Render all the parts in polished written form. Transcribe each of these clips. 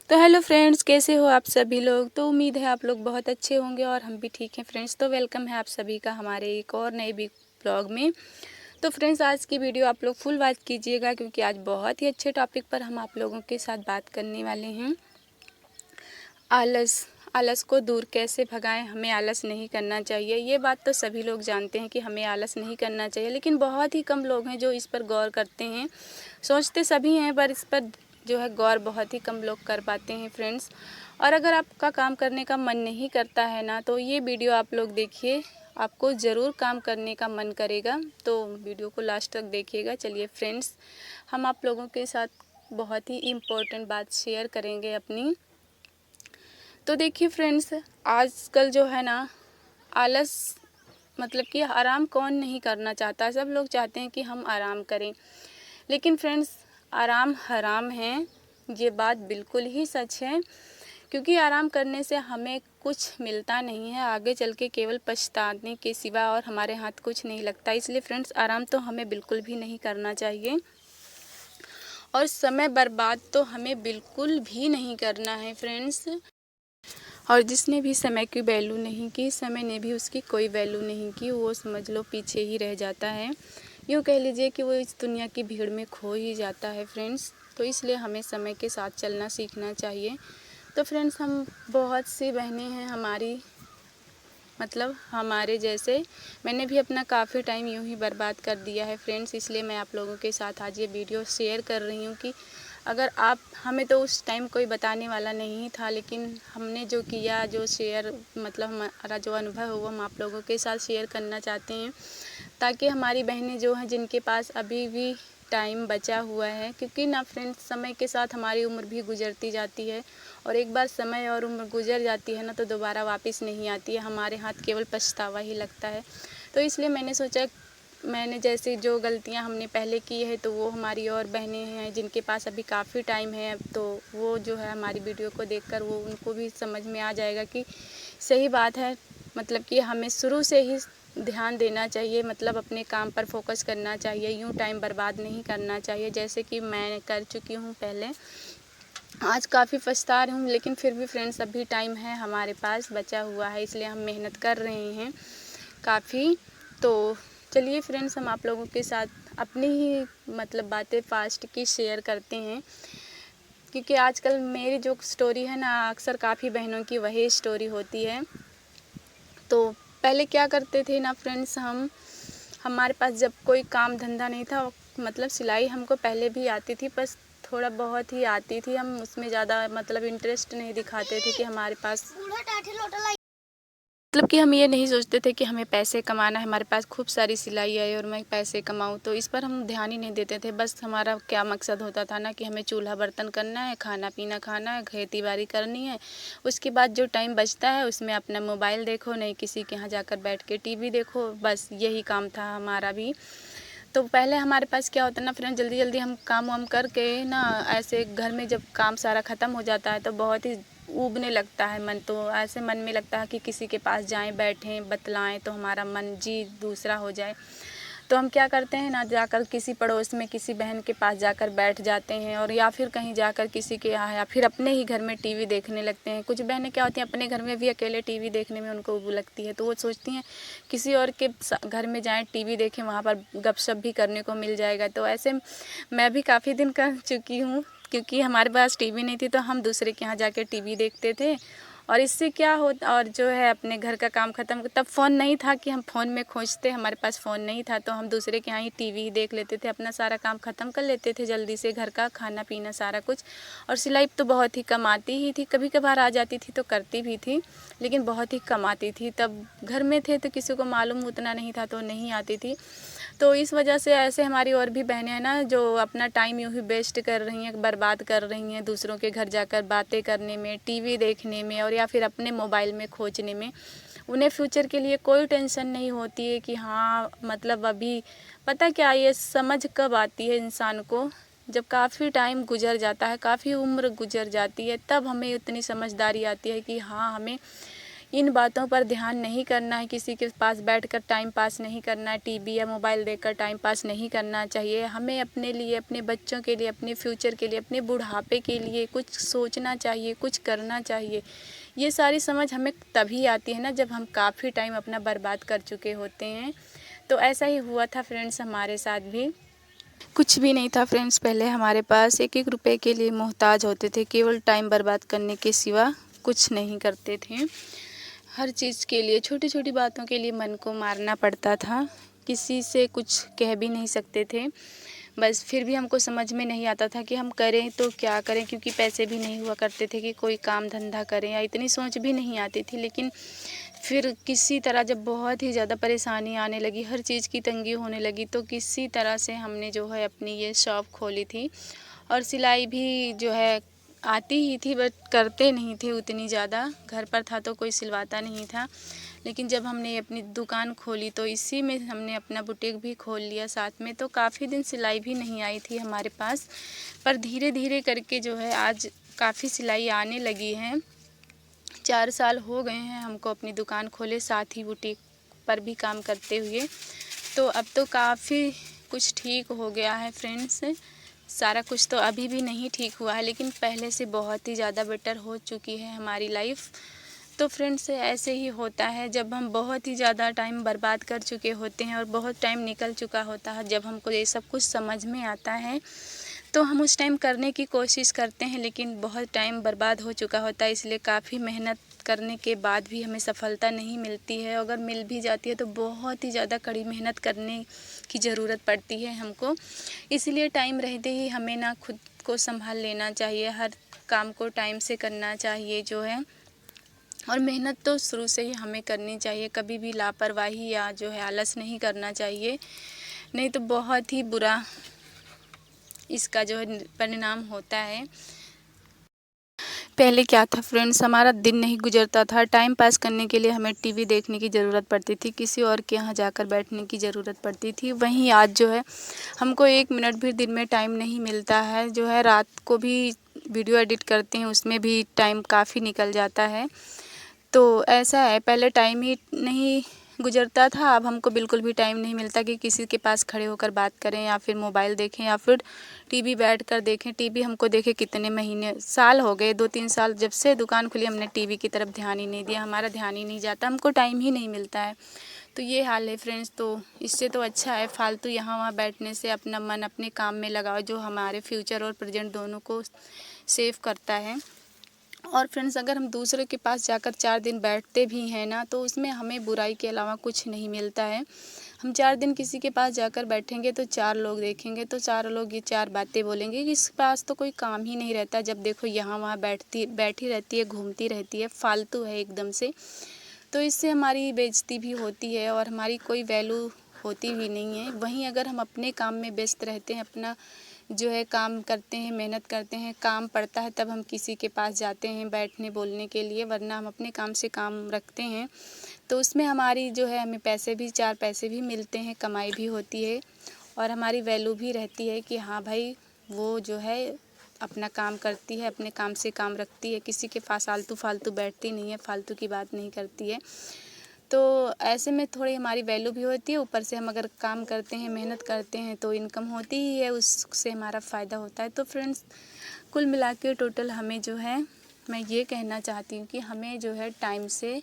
तो hello friends, कैसे हो आप सभी लोग। तो उम्मीद है आप लोग बहुत अच्छे होंगे और हम भी ठीक हैं फ्रेंड्स। तो वेलकम है आप सभी का हमारे एक और नए बिग ब्लॉग में। तो फ्रेंड्स, आज की वीडियो आप लोग फुल वॉच कीजिएगा क्योंकि आज बहुत ही अच्छे टॉपिक पर हम आप लोगों के साथ बात करने वाले हैं। आलस आलस को दूर कैसे भगाएं। हमें आलस नहीं करना चाहिए। ये बात तो सभी लोग जानते हैं कि हमें आलस नहीं करना चाहिए, लेकिन बहुत ही कम लोग हैं जो इस पर गौर करते हैं। सोचते सभी हैं पर इस पर जो है गौर बहुत ही कम लोग कर पाते हैं फ्रेंड्स। और अगर आपका काम करने का मन नहीं करता है ना, तो ये वीडियो आप लोग देखिए, आपको ज़रूर काम करने का मन करेगा। तो वीडियो को लास्ट तक देखिएगा। चलिए फ्रेंड्स, हम आप लोगों के साथ बहुत ही इम्पोर्टेंट बात शेयर करेंगे अपनी। तो देखिए फ्रेंड्स, आजकल जो है ना, आलस मतलब कि आराम कौन नहीं करना चाहता। सब लोग चाहते हैं कि हम आराम करें, लेकिन फ्रेंड्स आराम हराम है। ये बात बिल्कुल ही सच है, क्योंकि आराम करने से हमें कुछ मिलता नहीं है। आगे चल के केवल पछताने के सिवा और हमारे हाथ कुछ नहीं लगता। इसलिए फ्रेंड्स, आराम तो हमें बिल्कुल भी नहीं करना चाहिए और समय बर्बाद तो हमें बिल्कुल भी नहीं करना है फ्रेंड्स। और जिसने भी समय की वैल्यू नहीं की, समय ने भी उसकी कोई वैल्यू नहीं की, वो समझ लो पीछे ही रह जाता है। यूँ कह लीजिए कि वो इस दुनिया की भीड़ में खो ही जाता है फ्रेंड्स। तो इसलिए हमें समय के साथ चलना सीखना चाहिए। तो फ्रेंड्स, हम बहुत सी बहनें हैं हमारी, मतलब हमारे जैसे, मैंने भी अपना काफ़ी टाइम यूँ ही बर्बाद कर दिया है फ्रेंड्स। इसलिए मैं आप लोगों के साथ आज ये वीडियो शेयर कर रही हूँ कि अगर आप, हमें तो उस टाइम कोई बताने वाला नहीं था, लेकिन हमने जो किया, जो शेयर मतलब हमारा जो अनुभव है वो हम आप लोगों के साथ शेयर करना चाहते हैं, ताकि हमारी बहनें जो हैं जिनके पास अभी भी टाइम बचा हुआ है, क्योंकि ना फ्रेंड्स, समय के साथ हमारी उम्र भी गुजरती जाती है और एक बार समय और उम्र गुजर जाती है ना, तो दोबारा वापस नहीं आती है। हमारे हाथ केवल पछतावा ही लगता है। तो इसलिए मैंने सोचा, मैंने जैसे जो गलतियां हमने पहले की है, तो वो हमारी और बहनें हैं जिनके पास अभी काफ़ी टाइम है, तो वो जो है हमारी वीडियो को देखकर वो उनको भी समझ में आ जाएगा कि सही बात है। मतलब कि हमें शुरू से ही ध्यान देना चाहिए, मतलब अपने काम पर फोकस करना चाहिए। यूँ टाइम बर्बाद नहीं करना चाहिए जैसे कि मैं कर चुकी हूँ पहले। आज काफ़ी पछता रही हूँ, लेकिन फिर भी फ्रेंड्स अभी टाइम है हमारे पास बचा हुआ है, इसलिए हम मेहनत कर रहे हैं काफ़ी। तो चलिए फ्रेंड्स, हम आप लोगों के साथ अपनी ही मतलब बातें फास्ट की शेयर करते हैं, क्योंकि आजकल मेरी जो स्टोरी है ना, अक्सर काफ़ी बहनों की वही स्टोरी होती है। तो पहले क्या करते थे ना फ्रेंड्स, हमारे पास जब कोई काम धंधा नहीं था, मतलब सिलाई हमको पहले भी आती थी, बस थोड़ा बहुत ही आती थी। हम उसमें ज़्यादा मतलब इंटरेस्ट नहीं दिखाते थे कि हमारे पास, मतलब कि हम ये नहीं सोचते थे कि हमें पैसे कमाना है, हमारे पास खूब सारी सिलाई है और मैं पैसे कमाऊँ, तो इस पर हम ध्यान ही नहीं देते थे। बस हमारा क्या मकसद होता था ना कि हमें चूल्हा बर्तन करना है, खाना पीना खाना है, खेती बाड़ी करनी है। उसके बाद जो टाइम बचता है उसमें अपना मोबाइल देखो, नहीं किसी के यहाँ जाकर बैठ के टीवी देखो, बस यही काम था हमारा भी। तो पहले हमारे पास क्या होता ना फ्रेंड, जल्दी जल्दी हम काम वाम करके ना, ऐसे घर में जब काम सारा ख़त्म हो जाता है तो बहुत ही ऊबने लगता है मन। तो ऐसे मन में लगता है कि किसी के पास जाएं, बैठें, बतलाएं, तो हमारा मन जी दूसरा हो जाए। तो हम क्या करते हैं ना, जाकर किसी पड़ोस में किसी बहन के पास जाकर बैठ जाते हैं, और या फिर कहीं जाकर किसी के यहाँ, या फिर अपने ही घर में टीवी देखने लगते हैं। कुछ बहनें क्या होती हैं, अपने घर में भी अकेले टीवी देखने में उनको वो लगती है, तो वो सोचती हैं किसी और के घर में जाएं, टीवी देखें, वहाँ पर गपशप भी करने को मिल जाएगा। तो ऐसे मैं भी काफ़ी दिन कर चुकी हूँ, क्योंकि हमारे पास टीवी नहीं थी, तो हम दूसरे के यहाँ जाकर टीवी देखते थे। और इससे क्या हो, और जो है अपने घर का काम ख़त्म, तब फ़ोन नहीं था कि हम फ़ोन में खोजते, हमारे पास फ़ोन नहीं था, तो हम दूसरे के यहाँ ही टीवी देख लेते थे, अपना सारा काम ख़त्म कर लेते थे जल्दी से, घर का खाना पीना सारा कुछ। और सिलाई तो बहुत ही कम आती ही थी, कभी कभार आ जाती थी तो करती भी थी, लेकिन बहुत ही कम आती थी। तब घर में थे तो किसी को मालूम उतना नहीं था, तो नहीं आती थी। तो इस वजह से ऐसे हमारी और भी बहनें हैं ना, जो अपना टाइम यूँ ही वेस्ट कर रही हैं, बर्बाद कर रही हैं दूसरों के घर जाकर बातें करने में, टीवी देखने में, और या फिर अपने मोबाइल में खोजने में। उन्हें फ्यूचर के लिए कोई टेंशन नहीं होती है कि हाँ, मतलब अभी पता क्या, ये समझ कब आती है इंसान को, जब काफ़ी टाइम गुजर जाता है, काफ़ी उम्र गुजर जाती है, तब हमें उतनी समझदारी आती है कि हाँ, हमें इन बातों पर ध्यान नहीं करना है, किसी के पास बैठकर टाइम पास नहीं करना है, टीवी या मोबाइल देखकर टाइम पास नहीं करना चाहिए। हमें अपने लिए, अपने बच्चों के लिए, अपने फ्यूचर के लिए, अपने बुढ़ापे के लिए कुछ सोचना चाहिए, कुछ करना चाहिए। ये सारी समझ हमें तभी आती है ना जब हम काफ़ी टाइम अपना बर्बाद कर चुके होते हैं। तो ऐसा ही हुआ था फ्रेंड्स हमारे साथ भी। कुछ भी नहीं था फ्रेंड्स, पहले हमारे पास एक एक रुपए के लिए मोहताज होते थे, केवल टाइम बर्बाद करने के सिवा कुछ नहीं करते थे। हर चीज़ के लिए, छोटी छोटी बातों के लिए मन को मारना पड़ता था, किसी से कुछ कह भी नहीं सकते थे। बस फिर भी हमको समझ में नहीं आता था कि हम करें तो क्या करें, क्योंकि पैसे भी नहीं हुआ करते थे कि कोई काम धंधा करें, या इतनी सोच भी नहीं आती थी। लेकिन फिर किसी तरह जब बहुत ही ज़्यादा परेशानी आने लगी, हर चीज़ की तंगी होने लगी, तो किसी तरह से हमने जो है अपनी ये शॉप खोली थी। और सिलाई भी जो है आती ही थी, बट करते नहीं थे उतनी ज़्यादा, घर पर था तो कोई सिलवाता नहीं था। लेकिन जब हमने अपनी दुकान खोली तो इसी में हमने अपना बुटीक भी खोल लिया साथ में। तो काफ़ी दिन सिलाई भी नहीं आई थी हमारे पास, पर धीरे धीरे करके जो है आज काफ़ी सिलाई आने लगी है। 4 साल हो गए हैं हमको अपनी दुकान खोले, साथ ही बुटीक पर भी काम करते हुए। तो अब तो काफ़ी कुछ ठीक हो गया है फ्रेंड्स। सारा कुछ तो अभी भी नहीं ठीक हुआ है, लेकिन पहले से बहुत ही ज़्यादा बेटर हो चुकी है हमारी लाइफ। तो फ्रेंड्स ऐसे ही होता है, जब हम बहुत ही ज़्यादा टाइम बर्बाद कर चुके होते हैं और बहुत टाइम निकल चुका होता है, जब हमको ये सब कुछ समझ में आता है तो हम उस टाइम करने की कोशिश करते हैं, लेकिन बहुत टाइम बर्बाद हो चुका होता है। इसलिए काफ़ी मेहनत करने के बाद भी हमें सफलता नहीं मिलती है। अगर मिल भी जाती है तो बहुत ही ज़्यादा कड़ी मेहनत करने की ज़रूरत पड़ती है हमको। इसलिए टाइम रहते ही हमें ना खुद को संभाल लेना चाहिए, हर काम को टाइम से करना चाहिए जो है। और मेहनत तो शुरू से ही हमें करनी चाहिए, कभी भी लापरवाही या जो है आलस नहीं करना चाहिए, नहीं तो बहुत ही बुरा इसका जो है परिणाम होता है। पहले क्या था फ्रेंड्स, हमारा दिन नहीं गुजरता था, टाइम पास करने के लिए हमें टीवी देखने की ज़रूरत पड़ती थी, किसी और के यहाँ जाकर बैठने की ज़रूरत पड़ती थी। वहीं आज जो है हमको 1 मिनट भी दिन में टाइम नहीं मिलता है। जो है रात को भी वीडियो एडिट करते हैं, उसमें भी टाइम काफ़ी निकल जाता है। तो ऐसा है, पहले टाइम ही नहीं गुजरता था, अब हमको बिल्कुल भी टाइम नहीं मिलता कि किसी के पास खड़े होकर बात करें या फिर मोबाइल देखें या फिर टीवी बैठकर देखें। टीवी हमको देखे कितने महीने, साल हो गए, 2-3 साल जब से दुकान खुली हमने टीवी की तरफ ध्यान ही नहीं दिया, हमारा ध्यान ही नहीं जाता, हमको टाइम ही नहीं मिलता है। तो ये हाल है फ्रेंड्स। तो इससे तो अच्छा है फालतू यहाँ वहाँ बैठने से अपना मन अपने काम में लगाओ, जो हमारे फ्यूचर और प्रेजेंट दोनों को सेव करता है। और फ्रेंड्स अगर हम दूसरे के पास जाकर 4 दिन बैठते भी हैं ना, तो उसमें हमें बुराई के अलावा कुछ नहीं मिलता है। हम 4 दिन किसी के पास जाकर बैठेंगे तो 4 लोग देखेंगे, तो 4 लोग ये 4 बातें बोलेंगे कि इसके पास तो कोई काम ही नहीं रहता, जब देखो यहाँ वहाँ बैठी रहती है, घूमती रहती है, फालतू है एकदम से। तो इससे हमारी बेइज्जती भी होती है और हमारी कोई वैल्यू होती भी नहीं है। वहीं अगर हम अपने काम में व्यस्त रहते हैं, अपना जो है काम करते हैं, मेहनत करते हैं, काम पड़ता है तब हम किसी के पास जाते हैं बैठने बोलने के लिए, वरना हम अपने काम से काम रखते हैं। तो उसमें हमारी जो है हमें पैसे भी, 4 पैसे भी मिलते हैं, कमाई भी होती है और हमारी वैल्यू भी रहती है कि हाँ भाई वो जो है अपना काम करती है, अपने काम से काम रखती है, किसी के पास आलतू फालतू बैठती नहीं है, फालतू की बात नहीं करती है। तो ऐसे में थोड़ी हमारी वैल्यू भी होती है, ऊपर से हम अगर काम करते हैं, मेहनत करते हैं तो इनकम होती ही है, उससे हमारा फ़ायदा होता है। तो फ्रेंड्स कुल मिला के टोटल हमें जो है, मैं ये कहना चाहती हूँ कि हमें जो है टाइम से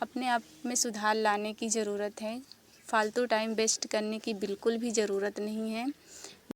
अपने आप में सुधार लाने की ज़रूरत है। फालतू टाइम वेस्ट करने की बिल्कुल भी ज़रूरत नहीं है।